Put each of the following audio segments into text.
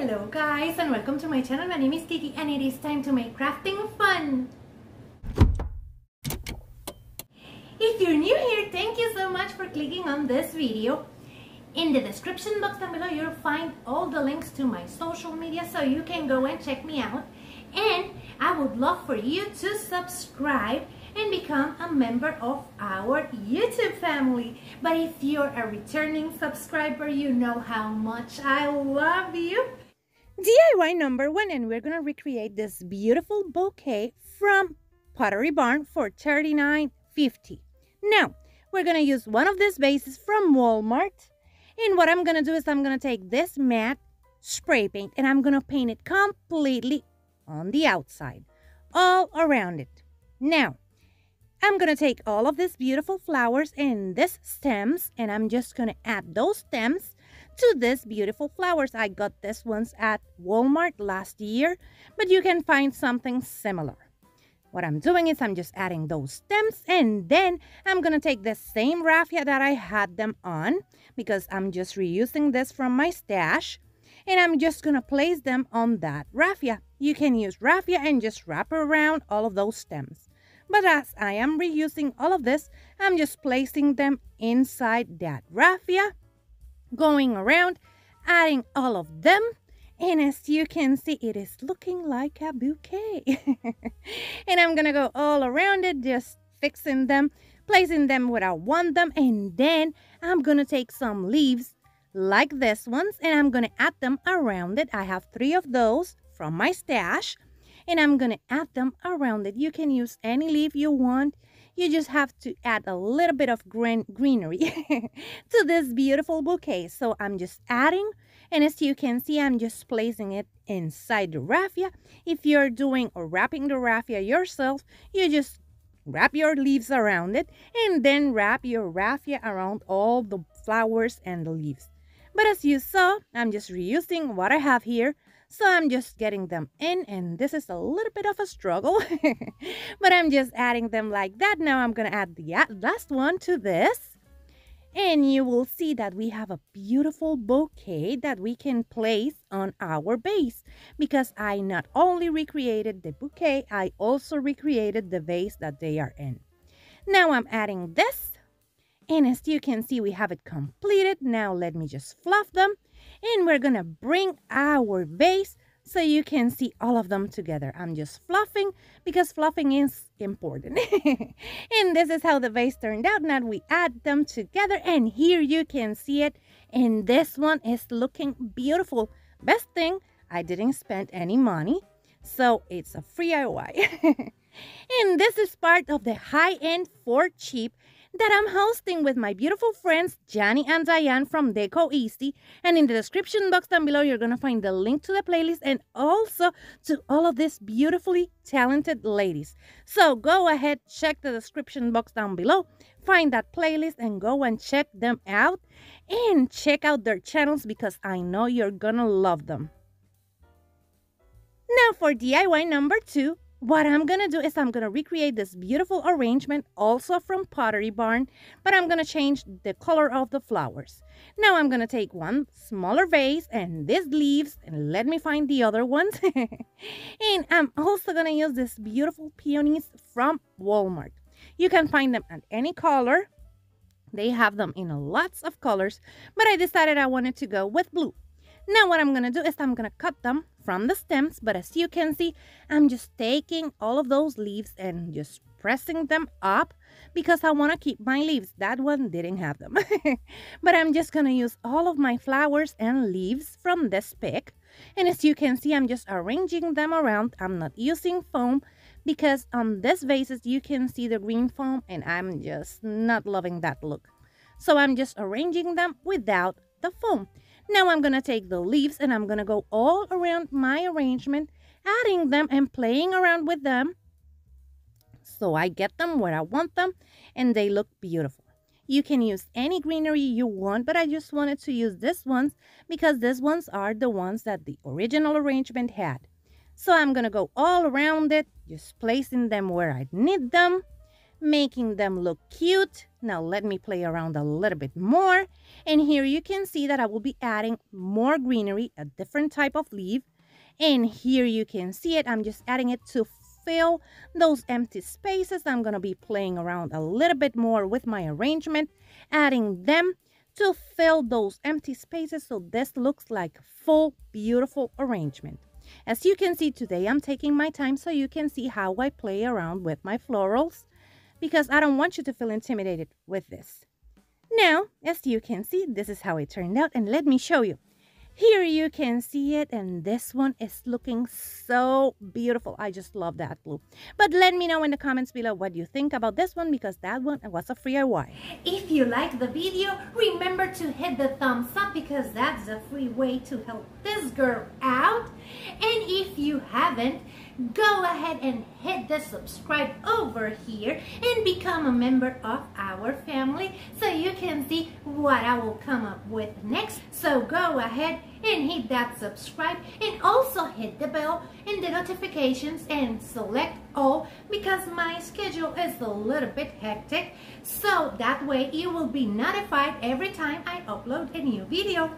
Hello guys and welcome to my channel. My name is Kiki and it is time to make crafting fun. If you're new here, thank you so much for clicking on this video. In the description box down below, you'll find all the links to my social media so you can go and check me out. And I would love for you to subscribe and become a member of our YouTube family. But if you're a returning subscriber, you know how much I love you. DIY number 1, and we're gonna recreate this beautiful bouquet from Pottery Barn for $39.50. Now, we're gonna use one of these vases from Walmart. And what I'm gonna do is I'm gonna take this matte spray paint and I'm gonna paint it completely on the outside, all around it. Now, I'm going to take all of these beautiful flowers and these stems, and I'm just going to add those stems to these beautiful flowers. I got these ones at Walmart last year, but you can find something similar. What I'm doing is I'm just adding those stems, and then I'm going to take the same raffia that I had them on, because I'm just reusing this from my stash, and I'm just going to place them on that raffia. You can use raffia and just wrap around all of those stems. But as I am reusing all of this, I'm just placing them inside that raffia, going around, adding all of them. And as you can see, it is looking like a bouquet. And I'm going to go all around it, just fixing them, placing them where I want them. And then I'm going to take some leaves like this ones, and I'm going to add them around it. I have 3 of those from my stash. And I'm going to add them around it. You can use any leaf you want. You just have to add a little bit of greenery to this beautiful bouquet. So I'm just adding. And as you can see, I'm just placing it inside the raffia. If you're doing or wrapping the raffia yourself, you just wrap your leaves around it. And then wrap your raffia around all the flowers and the leaves. But as you saw, I'm just reusing what I have here. So I'm just getting them in, and this is a little bit of a struggle, but I'm just adding them like that. Now I'm going to add the last one to this, and you will see that we have a beautiful bouquet that we can place on our base, because I not only recreated the bouquet, I also recreated the vase that they are in. Now I'm adding this, and as you can see, we have it completed. Now let me just fluff them. And we're going to bring our vase so you can see all of them together. I'm just fluffing because fluffing is important. And this is how the vase turned out. Now we add them together, and here you can see it. And this one is looking beautiful. Best thing, I didn't spend any money, so it's a free DIY. And this is part of the high-end for cheap that I'm hosting with my beautiful friends Johnny and Diane from Decor. And in the description box down below, you're going to find the link to the playlist and also to all of these beautifully talented ladies. So go ahead, check the description box down below, find that playlist and go and check them out and check out their channels, because I know you're going to love them. Now for DIY number 2. What I'm going to do is I'm going to recreate this beautiful arrangement also from Pottery Barn, but I'm going to change the color of the flowers. Now I'm going to take one smaller vase and these leaves, and let me find the other ones. And I'm also going to use this beautiful peonies from Walmart. You can find them at any color. They have them in lots of colors, but I decided I wanted to go with blue. Now what I'm going to do is I'm going to cut them from the stems, but as you can see, I'm just taking all of those leaves and just pressing them up because I want to keep my leaves. That one didn't have them. But I'm just going to use all of my flowers and leaves from this pick. And as you can see, I'm just arranging them around. I'm not using foam because on this vases you can see the green foam, and I'm just not loving that look. So I'm just arranging them without the foam. Now I'm going to take the leaves and I'm going to go all around my arrangement, adding them and playing around with them so I get them where I want them and they look beautiful. You can use any greenery you want, but I just wanted to use these ones because these ones are the ones that the original arrangement had. So I'm going to go all around it, just placing them where I need them. making them look cute. Now let me play around a little bit more. And here you can see that I will be adding more greenery, a different type of leaf. And here you can see it. I'm just adding it to fill those empty spaces. I'm going to be playing around a little bit more with my arrangement, adding them to fill those empty spaces so this looks like a full, beautiful arrangement. As you can see today, I'm taking my time so you can see how I play around with my florals because I don't want you to feel intimidated with this. Now, as you can see, this is how it turned out, and let me show you. Here you can see it, and this one is looking so beautiful. I just love that blue. But let me know in the comments below what you think about this one because that one was a free DIY. If you like the video, remember to hit the thumbs up because that's a free way to help this girl out. And if you haven't, go ahead and hit the subscribe over here and become a member of our family so you can see what I will come up with next. So go ahead and hit that subscribe and also hit the bell and the notifications and select all because my schedule is a little bit hectic, so that way you will be notified every time I upload a new video.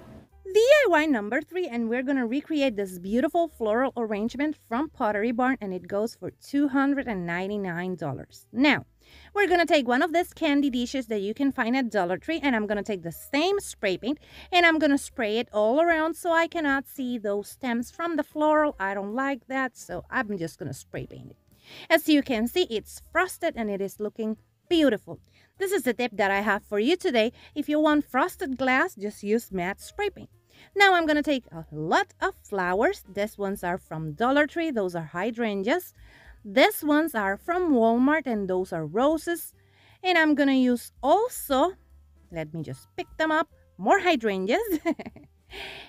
DIY number 3, and we're going to recreate this beautiful floral arrangement from Pottery Barn, and it goes for $299. Now, we're going to take one of these candy dishes that you can find at Dollar Tree, and I'm going to take the same spray paint, and I'm going to spray it all around so I cannot see those stems from the floral. I don't like that, so I'm just going to spray paint it. As you can see, it's frosted, and it is looking beautiful. This is the tip that I have for you today. If you want frosted glass, just use matte spray paint. Now I'm going to take a lot of flowers. These ones are from Dollar Tree. Those are hydrangeas. These ones are from Walmart, and those are roses. And I'm going to use also, let me just pick them up, more hydrangeas.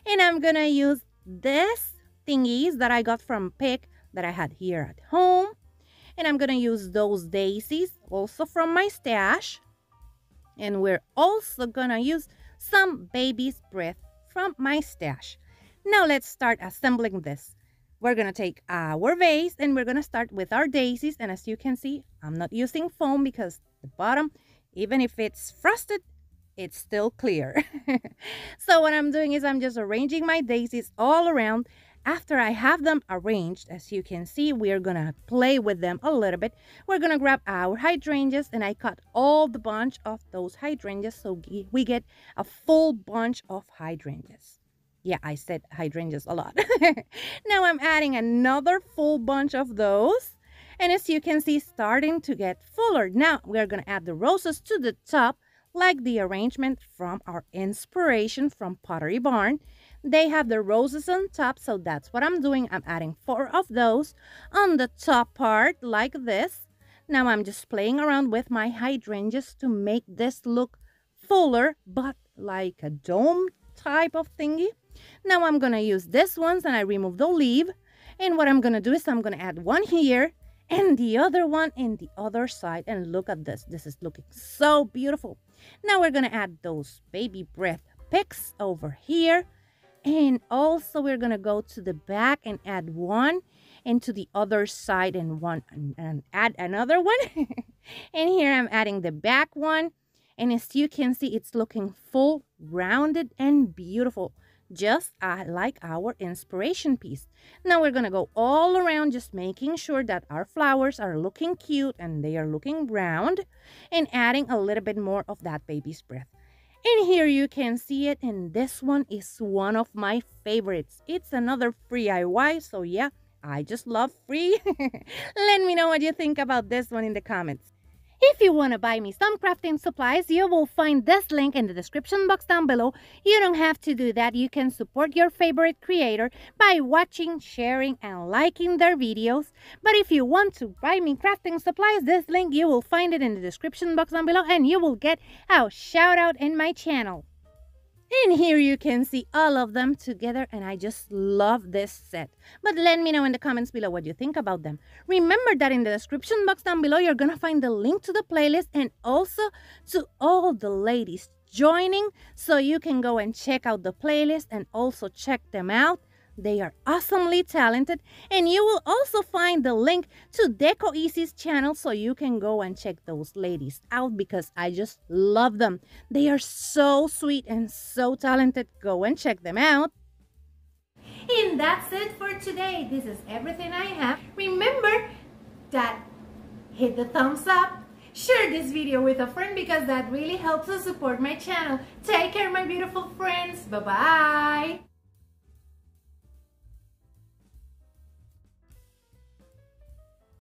And I'm going to use these thingies that I got from Pick that I had here at home. And I'm going to use those daisies also from my stash. And we're also going to use some baby's breath from my stash. Now let's start assembling this. We're going to take our vase and we're going to start with our daisies. And as you can see, I'm not using foam because the bottom, even if it's frosted, it's still clear. So what I'm doing is I'm just arranging my daisies all around. After I have them arranged, as you can see, we are going to play with them a little bit. We're going to grab our hydrangeas, and I cut all the bunch of those hydrangeas so we get a full bunch of hydrangeas. Yeah, I said hydrangeas a lot. Now I'm adding another full bunch of those. And as you can see, starting to get fuller. Now we're going to add the roses to the top, like the arrangement from our inspiration from Pottery Barn. They have the roses on top, so that's what I'm doing. I'm adding 4 of those on the top part like this. Now I'm just playing around with my hydrangeas to make this look fuller, but like a dome type of thingy. Now I'm going to use this ones, and I remove the leaf. And what I'm going to do is I'm going to add one here and the other one in the other side. And look at this. This is looking so beautiful. Now we're going to add those baby breath picks over here. And also we're going to go to the back and add one, and to the other side and one, and add another one. And here I'm adding the back one. And as you can see, it's looking full, rounded, and beautiful, just like our inspiration piece. Now we're going to go all around, just making sure that our flowers are looking cute and they are looking round, and adding a little bit more of that baby's breath. And here you can see it, and this one is one of my favorites. It's another free DIY, so yeah, I just love free. Let me know what you think about this one in the comments. If you want to buy me some crafting supplies, you will find this link in the description box down below. You don't have to do that. You can support your favorite creator by watching, sharing, and liking their videos. But if you want to buy me crafting supplies, this link, you will find it in the description box down below, and you will get a shout out in my channel. And here you can see all of them together, and I just love this set. But let me know in the comments below what you think about them. Remember that in the description box down below, you're going to find the link to the playlist and also to all the ladies joining, so you can go and check out the playlist and also check them out. They are awesomely talented, and you will also find the link to Deco Easy's channel so you can go and check those ladies out because I just love them. They are so sweet and so talented. Go and check them out. And that's it for today. This is everything I have. Remember that hit the thumbs up, share this video with a friend because that really helps to support my channel. Take care, my beautiful friends. Bye-bye.